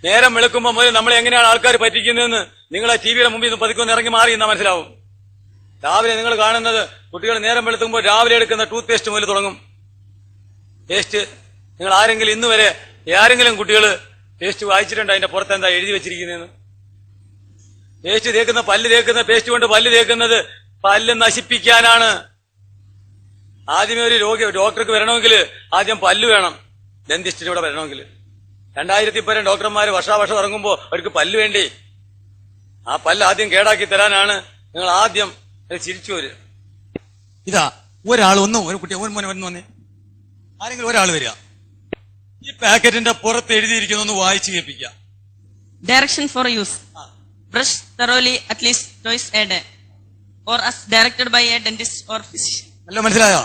നേരം വെളുക്കുമ്പോൾ മുതൽ നമ്മളെ എങ്ങനെയാണ് ആൾക്കാർ പറ്റിക്കുന്നതെന്ന് നിങ്ങൾ ആ ടിവിയുടെ മുമ്പിൽ നിന്ന് പതുക്കെ ഇറങ്ങി മാറി എന്നാ മനസ്സിലാവും. രാവിലെ നിങ്ങൾ കാണുന്നത് കുട്ടികൾ നേരം വെളുക്കുമ്പോൾ രാവിലെ എടുക്കുന്ന ടൂത്ത് പേസ്റ്റ് മുതൽ തുടങ്ങും. പേസ്റ്റ് നിങ്ങൾ ആരെങ്കിലും ഇന്ന് വരെ ആരെങ്കിലും കുട്ടികൾ പേസ്റ്റ് വായിച്ചിട്ടുണ്ട് അതിന്റെ പുറത്ത് എന്താ എഴുതി വെച്ചിരിക്കുന്നതെന്ന്? പേസ്റ്റ് തേക്കുന്ന പല്ല് തേക്കുന്ന പേസ്റ്റ് കൊണ്ട് പല്ല് തേക്കുന്നത് പല്ല് നശിപ്പിക്കാനാണ്. ആദ്യമേ ഒരു ഡോക്ടർക്ക് വരണമെങ്കിൽ ആദ്യം പല്ല് വേണം. ഡെന്റിസ്റ്റിന് ഇവിടെ വരണമെങ്കിൽ 2000 ഡോക്ടർമാർ വർഷാവർഷം ഇറങ്ങുമ്പോൾ അവർക്ക് പല്ല് വേണ്ടി. ആ പല്ല് ആദ്യം കേടാക്കി തരാനാണ് നിങ്ങൾ ആദ്യം ചിരിച്ചു വരിക. ഇതാ ഒരാൾ ഒരു കുട്ടി വന്നേ, ആരെങ്കിലും ഒരാൾ വരിക. ഈ പാക്കറ്റിന്റെ പുറത്ത് എഴുതിയിരിക്കുന്ന ഒന്ന് വായിച്ചു കേൾപ്പിക്കുക. Direction for use. Brush thoroughly at least twice a day or as directed by a dentist or physician. അല്ല, മനസ്സിലായോ?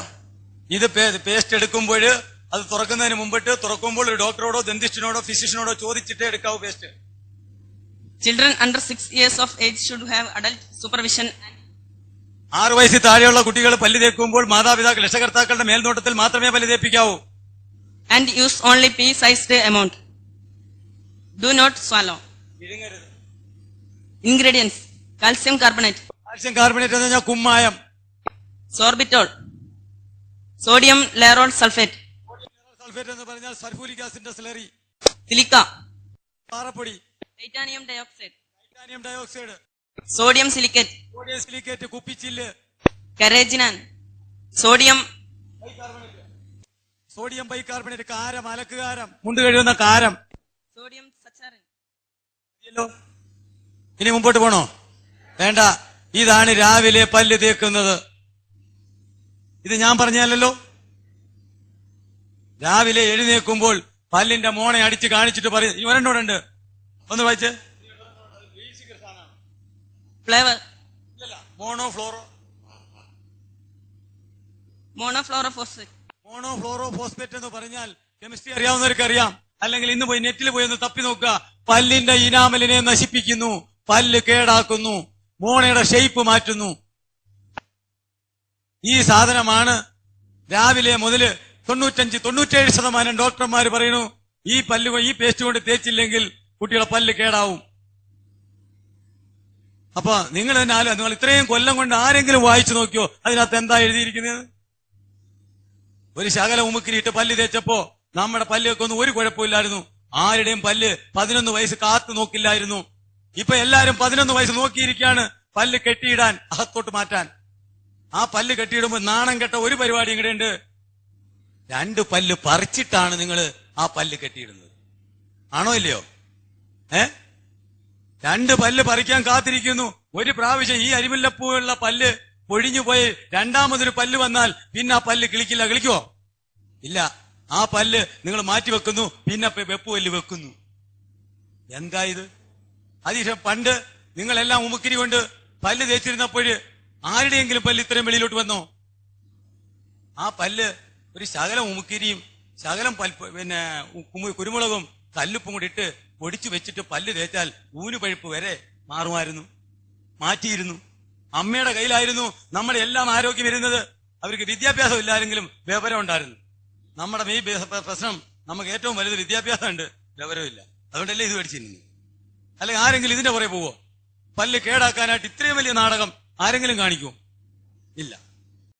ഇത് പേസ്റ്റ് എടുക്കുമ്പോൾ അത് തുറക്കുന്നതിന് മുമ്പിട്ട് തുറക്കുമ്പോൾ ഒരു ഡോക്ടറോടോ ഡെന്റിസ്റ്റിനോടോ ഫിസിഷ്യനോടോ ചോദിച്ചിട്ടേ എടുക്കാവൂ paste. Children under 6 years of age should have adult supervision. 6 വയസ്സിൽ താഴെയുള്ള കുട്ടികൾ പല്ല് തേക്കുമ്പോൾ മാതാപിതാക്കൾ രക്ഷകർത്താക്കളുടെ മേൽനോട്ടത്തിൽ മാത്രമേ പല്ല് തേപ്പിക്കാവൂ. And use only pea-sized amount. Do not swallow. Ingredients: calcium carbonate. Calcium carbonate എന്ന് പറഞ്ഞാൽ കുമ്മായം. Sorbitol. Sodium lauryl sulfate. Sulphate എന്ന് പറഞ്ഞാൽ സൾഫൂരിക് ആസിഡിന്റെ സ്ലറി. Silica. പാറപ്പൊടി. Titanium dioxide. Titanium dioxide. Sodium silicate. Sodium silicate, കുപ്പിച്ചില്ല്. Carrageenan. Sodium സോഡിയം ബൈകാർബണേറ്റ്, കാരം, അലക്കുകാരം, മുണ്ട് കഴുകുന്ന കാരം. Sodium saccharin. ഇനി മുമ്പോട്ട് പോണോ? വേണ്ട. ഇതാണ് രാവിലെ പല്ല് തേക്കുന്നത്. ഇത് ഞാൻ പറഞ്ഞല്ലോ. രാവിലെ എഴുന്നേൽക്കുമ്പോൾ പല്ലിന്റെ മോണെ അടിച്ച് കാണിച്ചിട്ട് പറയും. ഇവരെന്നോടുണ്ട്, ഒന്ന് വായിച്ച്. Flavor. മോണോഫ്ലോറോഫോസ്ഫേറ്റ് എന്ന് പറഞ്ഞാൽ കെമിസ്ട്രി അറിയാവുന്നവർക്ക് അറിയാം. അല്ലെങ്കിൽ ഇന്ന് പോയി നെറ്റിൽ പോയി ഒന്ന് തപ്പി നോക്കുക. പല്ലിന്റെ ഇനാമലിനെ നശിപ്പിക്കുന്നു, പല്ല് കേടാക്കുന്നു, മോണയുടെ ഷേപ്പ് മാറ്റുന്നു. ഈ സാധനമാണ് രാവിലെ മുതൽ 95-97% ഡോക്ടർമാർ പറയുന്നു ഈ പേസ്റ്റ് കൊണ്ട് തേച്ചില്ലെങ്കിൽ കുട്ടികളെ പല്ല് കേടാവും. അപ്പൊ നിങ്ങൾ ഇത്രയും കൊല്ലം കൊണ്ട് ആരെങ്കിലും വായിച്ചു നോക്കിയോ അതിനകത്ത് എന്താ എഴുതിയിരിക്കുന്നത്? ഒരു ശകല ഉമുക്കിരിയിട്ട് പല്ല് തേച്ചപ്പോ നമ്മുടെ പല്ലൊക്കെ ഒന്നും ഒരു കുഴപ്പമില്ലായിരുന്നു. ആരുടെയും പല്ല് 11 വയസ്സ് കാത്തു നോക്കില്ലായിരുന്നു. ഇപ്പൊ എല്ലാരും 11 വയസ്സ് നോക്കിയിരിക്കുകയാണ് പല്ല് കെട്ടിയിടാൻ, അകത്തോട്ട് മാറ്റാൻ. ആ പല്ല് കെട്ടിയിടുമ്പോ നാണം കെട്ട ഒരു പരിപാടി ഇവിടെ ഉണ്ട്. 2 പല്ല് പറിച്ചിട്ടാണ് നിങ്ങൾ ആ പല്ല് കെട്ടിയിടുന്നത്. ആണോ ഇല്ലയോ? 2 പല്ല് പറിക്കാൻ കാത്തിരിക്കുന്നു. ഒരു പ്രാവശ്യം ഈ അരിമുല്ലപ്പൂവുള്ള പല്ല് പൊഴിഞ്ഞു പോയി രണ്ടാമതൊരു പല്ല് വന്നാൽ പിന്നെ ആ പല്ല് കിളിക്കില്ല. കിളിക്കുവോ? ഇല്ല. ആ പല്ല് നിങ്ങൾ മാറ്റിവെക്കുന്നു, പിന്നെ വെപ്പുപല്ല് വെക്കുന്നു. എന്താ ഇത്? അതിന് പണ്ട് നിങ്ങളെല്ലാം ഉമുക്കിരി കൊണ്ട് പല്ല് തേച്ചിരുന്നപ്പോഴ് ആരുടെയെങ്കിലും പല്ല് ഇത്രയും വെളിയിലോട്ട് വന്നോ? ആ പല്ല് ഒരു ശകലം ഉമുക്കിരിയും ശകലം കുരുമുളകും കല്ലുപ്പും കൂടി ഇട്ട് പൊടിച്ചു വെച്ചിട്ട് പല്ല് തേച്ചാൽ ഊനുപഴുപ്പ് വരെ മാറുമായിരുന്നു, മാറ്റിയിരുന്നു. അമ്മയുടെ കയ്യിലായിരുന്നു നമ്മുടെ എല്ലാം ആരോഗ്യം ഇരുന്നത്. അവർക്ക് വിദ്യാഭ്യാസം ഇല്ലാരെങ്കിലും വിവരം ഉണ്ടായിരുന്നു. നമ്മുടെ ഈ പ്രശ്നം നമുക്ക് ഏറ്റവും വലുത് വിദ്യാഭ്യാസമുണ്ട്, വിവരമില്ല. അതുകൊണ്ടല്ലേ ഇത് മേടിച്ചിരുന്നു. അല്ലെങ്കിൽ ആരെങ്കിലും ഇതിന്റെ പുറകെ പോവോ? പല്ല് കേടാക്കാനായിട്ട് ഇത്രയും വലിയ നാടകം ആരെങ്കിലും കാണിക്കുമോ? ഇല്ല.